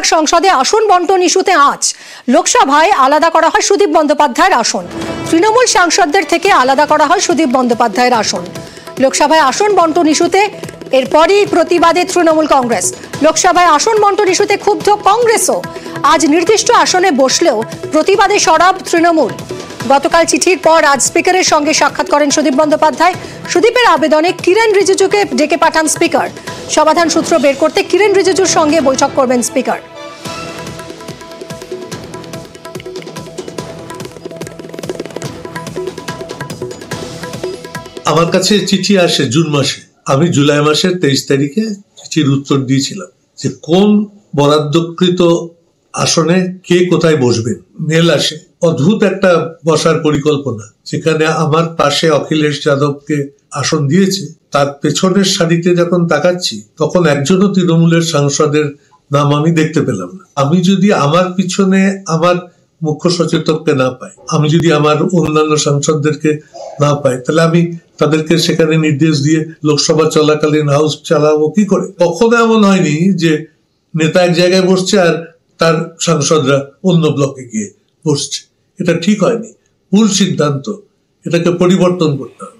আরামবাগ সংসদে আসন বন্টন ইস্যুতে আঁচ। লোকসভায় আলাদা করা হয় সুদীপ বন্দ্যোপাধ্যায়ের আসন। তৃণমূল সাংসদদের থেকে আলাদা করা হয় সুদীপ বন্দ্যোপাধ্যায়ের আসন। লোকসভায় আসন বন্টন ইস্যুতে এরপরই প্রতিবাদে তৃণমূল কংগ্রেস। লোকসভায় আসন বন্টন ইস্যুতে ক্ষুব্ধ কংগ্রেসও। আজ নির্দিষ্ট আসনে বসলেও প্রতিবাদে সরব তৃণমূল। গতকাল চিঠির পর আজ স্পিকারের সঙ্গে সাক্ষাৎ করেন সুদীপ বন্দ্যোপাধ্যায়। সুদীপের আবেদনে কিরেন রিজিজুকে ডেকে পাঠান স্পিকার। সমাধান সূত্র বের করতে কিরেন রিজিজুর সঙ্গে বৈঠক করবেন স্পিকার। আমার কাছে চিঠি আসে জুন মাসে। আমি জুলাই মাসের 23 তারিখে চিঠির উত্তর দিয়েছিলাম যে কোন বরাদ্দকৃত আসনে কে কোথায় বসবেন। মেল আসে, অদ্ভুত একটা বসার পরিকল্পনা, যেখানে আমার পাশে অখিলেশ যাদবকে আসন দিয়েছে। তার পেছনের সারিতে যখন তাকাচ্ছি তখন একজনও তৃণমূলের সাংসদের নাম আমি দেখতে পেলাম না। আমি যদি আমার পিছনে আমার মুখ্য সচেতককে না পাই, আমি যদি আমার অন্যান্য সাংসদদেরকে না পাই, তাহলে আমি তাদেরকে সেখানে নির্দেশ দিয়ে লোকসভা চলাকালীন হাউস চালাবো কি করে? কখনো এমন হয়নি যে নেতা এক জায়গায় বসছে আর তার সাংসদরা অন্য ব্লকে গিয়ে বসছে। এটা ঠিক হয়নি, ভুল সিদ্ধান্ত, এটাকে পরিবর্তন করতে হবে।